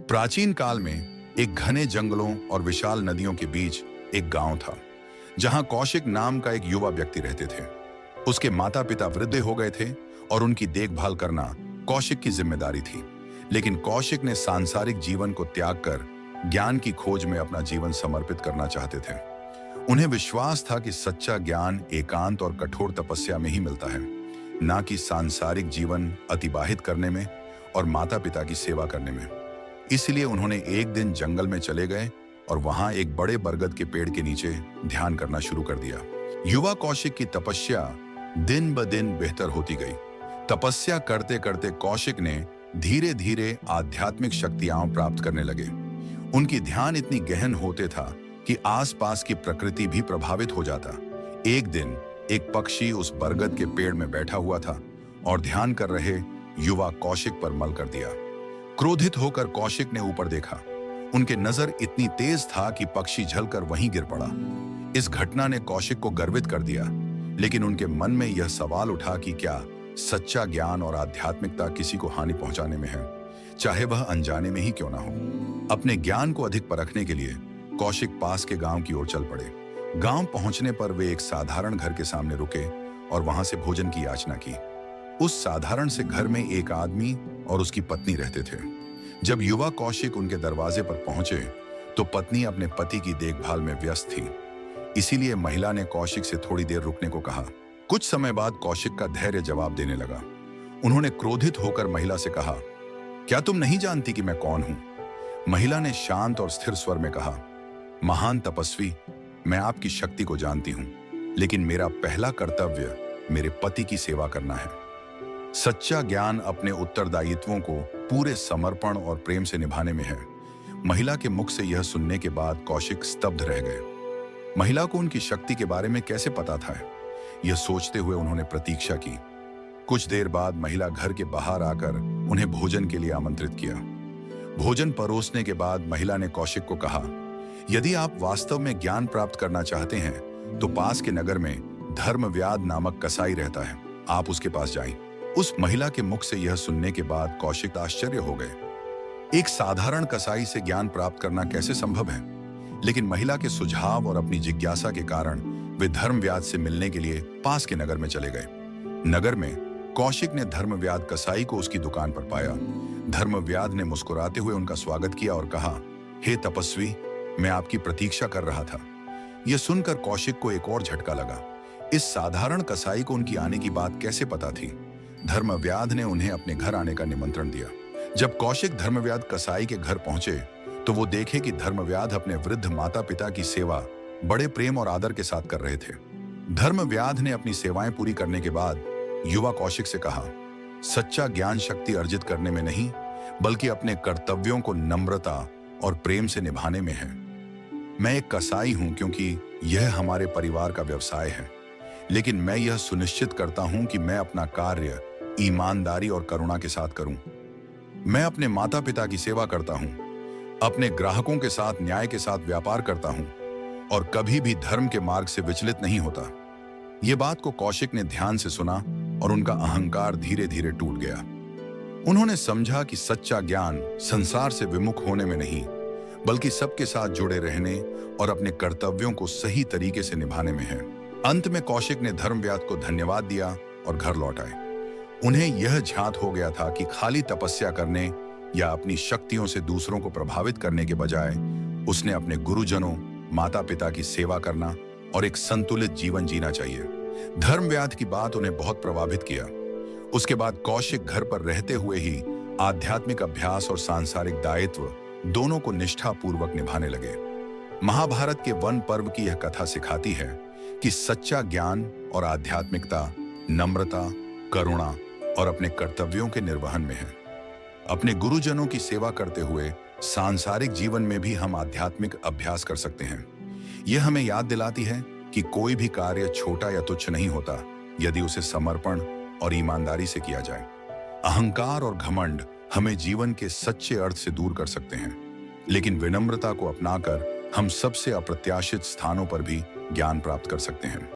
प्राचीन काल में एक घने जंगलों और विशाल नदियों के बीच एक गांव था, जहां कौशिक नाम का एक युवा व्यक्ति रहते थे। उसके माता पिता वृद्ध हो गए थे और उनकी देखभाल करना कौशिक की जिम्मेदारी थी। लेकिन कौशिक ने सांसारिक जीवन को त्याग कर ज्ञान की खोज में अपना जीवन समर्पित करना चाहते थे। उन्हें विश्वास था कि सच्चा ज्ञान एकांत और कठोर तपस्या में ही मिलता है, ना कि सांसारिक जीवन अतिबाहित करने में और माता पिता की सेवा करने में। इसलिए उन्होंने एक दिन जंगल में चले गए और वहां एक बड़े बरगद के पेड़ के नीचे ध्यान करना शुरू कर दिया। युवा कौशिक की तपस्या दिन ब दिन बेहतर होती गई। तपस्या करते करते कौशिक ने धीरे धीरे आध्यात्मिक शक्तियां प्राप्त करने लगे। उनकी ध्यान इतनी गहन होते था कि आसपास की प्रकृति भी प्रभावित हो जाता। एक दिन एक पक्षी उस बरगद के पेड़ में बैठा हुआ था और ध्यान कर रहे युवा कौशिक पर मल कर दिया। क्रोधित होकर कौशिक ने ऊपर देखा। उनके नजर इतनी तेज था कि पक्षी झलकर वहीं गिर पड़ा। इस घटना ने कौशिक को गर्वित कर दिया, लेकिन उनके मन में यह सवाल उठा कि क्या सच्चा ज्ञान और आध्यात्मिकता किसी को हानि पहुंचाने में है, चाहे वह अनजाने में ही क्यों ना हो। अपने ज्ञान को अधिक परखने के लिए कौशिक पास के गांव की ओर चल पड़े। गांव पहुंचने पर वे एक साधारण घर के सामने रुके और वहां से भोजन की याचना की। उस साधारण से घर में एक आदमी और उसकी पत्नी रहते थे। जब युवा कौशिक उनके दरवाजे पर पहुंचे तो पत्नी अपने पति की देखभाल में व्यस्त थी। इसीलिए महिला ने कौशिक से थोड़ी देर रुकने को कहा। कुछ समय बाद कौशिक का धैर्य जवाब देने लगा। उन्होंने क्रोधित होकर महिला से कहा, क्या तुम नहीं जानती कि मैं कौन हूं? महिला ने शांत और स्थिर स्वर में कहा, महान तपस्वी, मैं आपकी शक्ति को जानती हूं, लेकिन मेरा पहला कर्तव्य मेरे पति की सेवा करना है। सच्चा ज्ञान अपने उत्तरदायित्वों को पूरे समर्पण और प्रेम से निभाने में है। महिला के मुख से यह सुनने के बाद कौशिक स्तब्ध रह गए। महिला को उनकी शक्ति के बारे में कैसे पता था, यह सोचते हुए उन्होंने प्रतीक्षा की। कुछ देर बाद महिला घर के बाहर आकर उन्हें भोजन के लिए आमंत्रित किया। भोजन परोसने के बाद महिला ने कौशिक को कहा, यदि आप वास्तव में ज्ञान प्राप्त करना चाहते हैं तो पास के नगर में धर्मव्याध नामक कसाई रहता है, आप उसके पास जाएं। उस महिला के मुख से यह सुनने के बाद कौशिक आश्चर्य हो गए। एक साधारण कसाई से ज्ञान प्राप्त करना कैसे संभव है? लेकिन महिला के सुझाव और अपनी जिज्ञासा के कारण वे धर्मव्याध से मिलने के लिए पास के नगर में चले गए। नगर में कौशिक ने धर्मव्याध कसाई को उसकी दुकान पर पाया। धर्मव्याध ने मुस्कुराते हुए उनका स्वागत किया और कहा, हे तपस्वी, मैं आपकी प्रतीक्षा कर रहा था। यह सुनकर कौशिक को एक और झटका लगा। इस साधारण कसाई को उनकी आने की बात कैसे पता थी? धर्मव्याध ने उन्हें अपने घर आने का निमंत्रण दिया। जब कौशिक धर्मव्याध कसाई के घर पहुंचे तो वो देखे कि धर्मव्याध अपने वृद्ध माता पिता की सेवा बड़े प्रेम और आदर के साथ कर रहे थे। धर्मव्याध ने अपनी सेवाएं पूरी करने के बाद युवा कौशिक से कहा, सच्चा ज्ञान शक्ति अर्जित करने में नहीं, बल्कि अपने कर्तव्यों को नम्रता और प्रेम से निभाने में है। मैं एक कसाई हूं क्योंकि यह हमारे परिवार का व्यवसाय है, लेकिन मैं यह सुनिश्चित करता हूं कि मैं अपना कार्य ईमानदारी और करुणा के साथ करूं। मैं अपने माता पिता की सेवा करता हूं, अपने ग्राहकों के साथ न्याय के साथ व्यापार करता हूं और कभी भी धर्म के मार्ग से विचलित नहीं होता। यह बात को कौशिक ने ध्यान से सुना और उनका अहंकार धीरे धीरे टूट गया। उन्होंने समझा कि सच्चा ज्ञान संसार से विमुख होने में नहीं, बल्कि सबके साथ जुड़े रहने और अपने कर्तव्यों को सही तरीके से निभाने में है। अंत में कौशिक ने धर्मव्याध को धन्यवाद दिया और घर लौट आए। उन्हें यह झांत हो गया था कि खाली तपस्या करने या अपनी शक्तियों से दूसरों को प्रभावित करने के बजाय उसने अपने गुरुजनों, माता पिता की सेवा करना और एक संतुलित जीवन जीना चाहिए। धर्मव्याध की बात उन्हें बहुत प्रभावित किया। उसके बाद कौशिक घर पर रहते हुए ही आध्यात्मिक अभ्यास और सांसारिक दायित्व दोनों को निष्ठापूर्वक निभाने लगे। महाभारत के वन पर्व की यह कथा सिखाती है कि सच्चा ज्ञान और आध्यात्मिकता नम्रता, करुणा और अपने कर्तव्यों के निर्वहन में है। अपने गुरुजनों की सेवा करते हुए सांसारिक जीवन में भी हम आध्यात्मिक अभ्यास कर सकते हैं। यह हमें याद दिलाती है कि कोई भी कार्य छोटा या तुच्छ नहीं होता यदि उसे समर्पण और ईमानदारी से किया जाए। अहंकार और घमंड हमें जीवन के सच्चे अर्थ से दूर कर सकते हैं, लेकिन विनम्रता को अपनाकर हम सबसे अप्रत्याशित स्थानों पर भी ज्ञान प्राप्त कर सकते हैं।